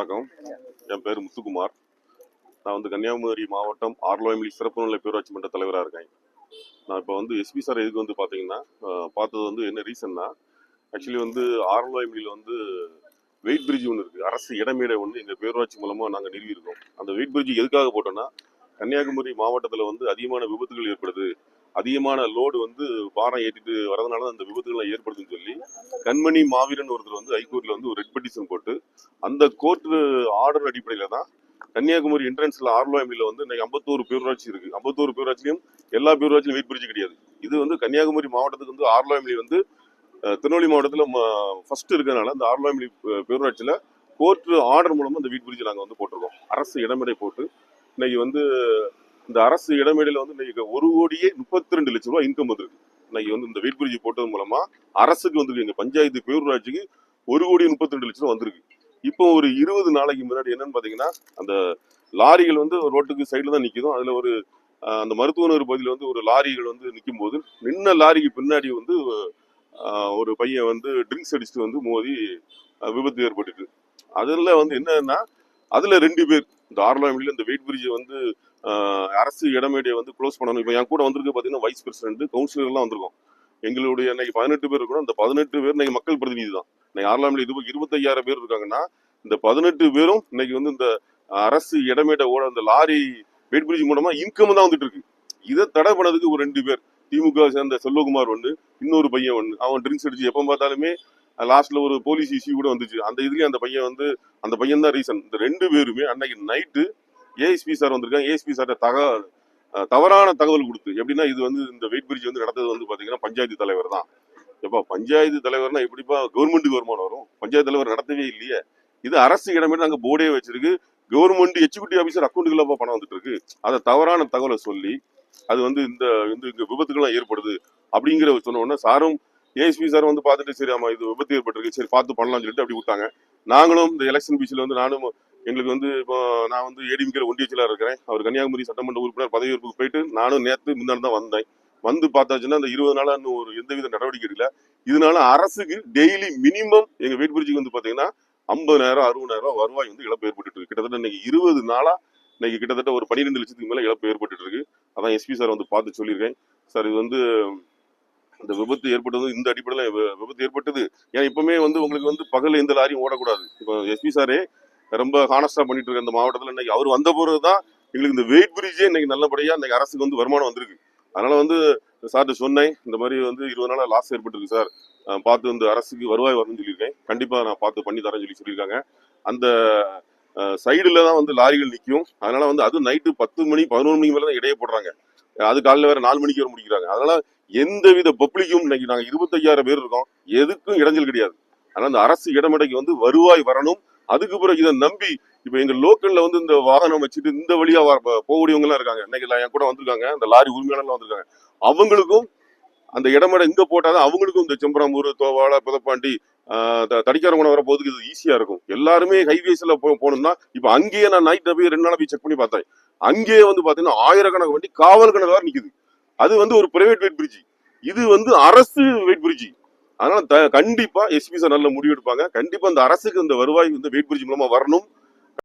வணக்கம். என் பேர் முத்துக்குமார். நான் கன்னியாகுமரி மாவட்டம் ஆர்லோயமிலி சிறப்பு நிலை பேரூராட்சி மன்ற தலைவராக இருக்கேன். நான் இப்போ எஸ்பி சார் எதுக்கு பார்த்தீங்கன்னா, பார்த்தது என்ன ரீசன்னா, ஆக்சுவலி ஆர்லோயமிலியில் வெயிட் பிரிட்ஜ் ஒன்று இருக்குது. அரசு இடமேடை எங்கள் பேரூராட்சி மூலமாக நாங்கள் நிறுவியிருக்கோம். அந்த வெயிட் பிரிட்ஜ் எதுக்காக போட்டோம்னா, கன்னியாகுமரி மாவட்டத்தில் அதிகமான விபத்துகள் ஏற்படுது, அதிகமான லோடு பாரம் ஏற்றிட்டு வரதுனால அந்த விபத்துகள் ஏற்படுதுன்னு சொல்லி கண்மணி மாவீரன் ஒருத்தர் ஹைகோர்ட்ல ஒரு ரெட் பெட்டிஷன் போட்டு அந்த கோர்ட் ஆர்டர் அடிப்படையில தான் கன்னியாகுமரி என்ட்ரன்ஸ்ல ஆர்லோயமில இன்னைக்கு 51 பேரூராட்சி இருக்கு. 51 பேரூராட்சியும் எல்லா பேரூராட்சியும் வெயிட் பிரிட்ஜ் கிடையாது. இது கன்னியாகுமரி மாவட்டத்துக்கு ஆர்லோயமிலி திருநெல்வேலி மாவட்டத்தில் ஃபர்ஸ்ட் இருக்கிறதுனால அந்த ஆர்லோயமிலி பேரூராட்சியில கோர்ட் ஆர்டர் மூலமா அந்த வெயிட் பிரிட்ஜ் நாங்கள் போட்டிருக்கோம். அரசு இடமேடை போட்டு இன்னைக்கு இந்த அரசு இடமேடையில இன்னைக்கு 1,32,00,000 ரூபாய் இன்கம் வந்திருக்கு. இன்னைக்கு இந்த வெயிட் பிரிட்ஜ் போட்டது மூலமா அரசுக்கு எங்க பஞ்சாயத்து பேரூராட்சிக்கு 1,32,00,000 ரூபாய் வந்திருக்கு. இப்போ ஒரு 20 நாளைக்கு முன்னாடி என்னன்னு பாத்தீங்கன்னா, அந்த லாரிகள் ரோட்டுக்கு சைட்ல தான் நிக்குதும். அதுல அந்த மருத்துவநகர் பகுதியில் ஒரு லாரிகள் நிற்கும் போது நின்ன லாரிக்கு பின்னாடி ஒரு பையன் ட்ரிங்க்ஸ் அடிச்சுட்டு மோதி விபத்து ஏற்பட்டுருக்கு. அதுல என்னன்னா, அதுல 2 பேர் இந்த ஆர்லோயமில இந்த வெயிட் பிரிட்ஜ் அரசு இடமேடையை க்ளோஸ் பண்ணணும். இப்போ என் கூட வந்திருக்கு பாத்தீங்கன்னா வைஸ் பிரசிடென்ட், கவுன்சிலர் எல்லாம் வந்திருக்கோம். எங்களுடைய இன்னைக்கு 18 பேர் இருக்கணும். அந்த 18 பேர் இன்னைக்கு மக்கள் பிரதிநிதி தான். இன்னைக்கு ஆர்லோயமில 25,000 பேர் இருக்காங்கன்னா, இந்த 18 பேரும் இன்னைக்கு இந்த அரசு இடமேடை ஓட அந்த லாரி வெயிட் பிரிட்ஜ் மூலமா இன்கம் தான் வந்துட்டு இருக்கு. இதை தடை பண்ணதுக்கு ஒரு 2 பேர், திமுக சேர்ந்த செல்வகுமார் இன்னொரு பையன் அவன் ட்ரிங்க்ஸ் அடிச்சு எப்ப பார்த்தாலுமே லாஸ்ட்ல ஒரு போலீஸ் இஷ்யூ கூட வந்துச்சு. அந்த இதுலயும் அந்த பையன் தான் ரீசன். இந்த 2 பேருமே அன்னைக்கு நைட்டு ஏஎஸ்பி சார் வந்திருக்காங்க. ஏஎஸ்பி சார் தவறான தகவல் கொடுத்து, எப்படின்னா இது இந்த வெயிட் பிரிட்ஜ் நடந்தது பாத்தீங்கன்னா பஞ்சாயத்து தலைவர் தான். எப்பா பஞ்சாயத்து தலைவர்னா எப்படிப்பா கவர்மெண்ட்டுக்கு வருமானம் வரும்? பஞ்சாயத்து தலைவர் நடத்தவே இல்லையே. இது அரசு இடமேட்டு நாங்க போர்டே வச்சிருக்கு. கவர்மெண்ட் எக்ஸிக்யூட்டிவ் ஆபீசர் அக்கௌண்ட்டுக்குள்ள பணம் வந்துட்டு இருக்கு. அதை தவறான தகவலை சொல்லி அது இந்த விபத்துக்கெல்லாம் ஏற்படுது அப்படிங்கிற சொன்ன உடனே சாரும் ஏஎஸ்பி சார் பார்த்துட்டு சரி ஆமா இது விபத்து ஏற்பட்டிருக்கு, சரி பார்த்து பண்ணலாம்னு சொல்லிட்டு அப்படி விட்டாங்க. நாங்களும் இந்த எலெக்ஷன் பீச்சில் நானும் எங்களுக்கு இப்போ நான் ஏடிஎம்கே ஒன்றிய செயலாளர் இருக்கிறேன். அவர் கன்னியாகுமரி சட்டமன்ற உறுப்பினர் பதவியேற்புக்கு போயிட்டு நானும் நேற்று முன்னாடி தான் வந்தேன். பார்த்தாச்சுன்னா இந்த 20 நாளா இன்னும் ஒரு எந்தவித நடவடிக்கை இல்லை. இதனால அரசுக்கு டெய்லி மினிமம் எங்க வெயிட் பிரிட்ஜுக்கு பாத்தீங்கன்னா 50,000 60,000 வருவாய் இழப்பு ஏற்பட்டு இருக்கு. கிட்டத்தட்ட இன்னைக்கு 20 நாளா இன்னைக்கு கிட்டத்தட்ட ஒரு 12 லட்சத்துக்கு மேல இழப்பு ஏற்பட்டு இருக்கு. அதான் எஸ்பி சார் பார்த்து சொல்லியிருக்கேன். சார் இது இந்த விபத்து ஏற்பட்டது இந்த அடிப்படையில் விபத்து ஏற்பட்டது. ஏன்னா இப்பவுமே உங்களுக்கு பகல் எந்த லாரியும் ஓடக்கூடாது. இப்போ எஸ்பி சாரே ரொம்ப ஹானஸ்டா பண்ணிட்டு இருக்க இந்த மாவட்டத்தில் இன்னைக்கு அவர் வந்த போறதுதான் எங்களுக்கு இந்த வெயிட் பிரிட்ஜே இன்னைக்கு நல்லபடியா இன்னைக்கு அரசுக்கு வருமானம் வந்திருக்கு. அதனால சார்ட்டு சொன்னேன், இந்த மாதிரி 20 நாளா லாஸ் ஏற்பட்டிருக்கு சார், பார்த்து இந்த அரசுக்கு வருவாய் வரணும்னு சொல்லியிருக்கேன். கண்டிப்பா நான் பார்த்து பண்ணி தரேன்னு சொல்லியிருக்காங்க. அந்த சைடுல தான் லாரிகள் நிற்கும். அதனால அது நைட்டு 10 மணி 11 மணிக்கு மேல தான் இடையே போடுறாங்க. அது காலையில வேற 4 மணிக்கு வர முடிக்கிறாங்க. அதனால எந்தவித பப்ளிக்கும் இன்னைக்கு நாங்க 25,000 பேர் இருக்கோம், எதுக்கும் இடைஞ்சல் கிடையாது. அதனால அந்த அரசு இடமேடைக்கு வருவாய் வரணும். அதுக்கு பிறகு இதை நம்பி இப்ப எங்க லோக்கல்ல இந்த வாகனம் வச்சுட்டு இந்த வழியா போகக்கூடியவங்க எல்லாம் இருக்காங்க. இன்னைக்கு என் கூட வந்திருக்காங்க, அந்த லாரி உரிமையாளர்லாம் வந்திருக்காங்க. அவங்களுக்கும் அந்த இடமேடை இங்க போட்டாதான் அவங்களுக்கும் இந்த செம்பராம்பூர், தோவாளை, புதப்பாண்டி, தடிக்காரங்குணம் வர போதுக்கு இது ஈஸியா இருக்கும். எல்லாருமே ஹைவேஸ்ல போகணும்னா இப்ப அங்கேயே நான் நைட் போய் 2 நாளா போய் செக் பண்ணி பார்த்தேன். அங்கேயே பாத்தீங்கன்னா ஆயிரக்கணக்கு வண்டி காவல் கணக்கு வேற நிக்குது. அது ஒரு பிரைவேட் வெயிட் பிரிட்ஜ், இது அரசு வெயிட் பிரிட்ஜ். அதனால கண்டிப்பா எஸ்பி சார் நல்ல முடிவு எடுப்பாங்க. கண்டிப்பா இந்த அரசுக்கு இந்த வருவாய் வெயிட் பிரிட்ஜ் மூலமா வரணும்.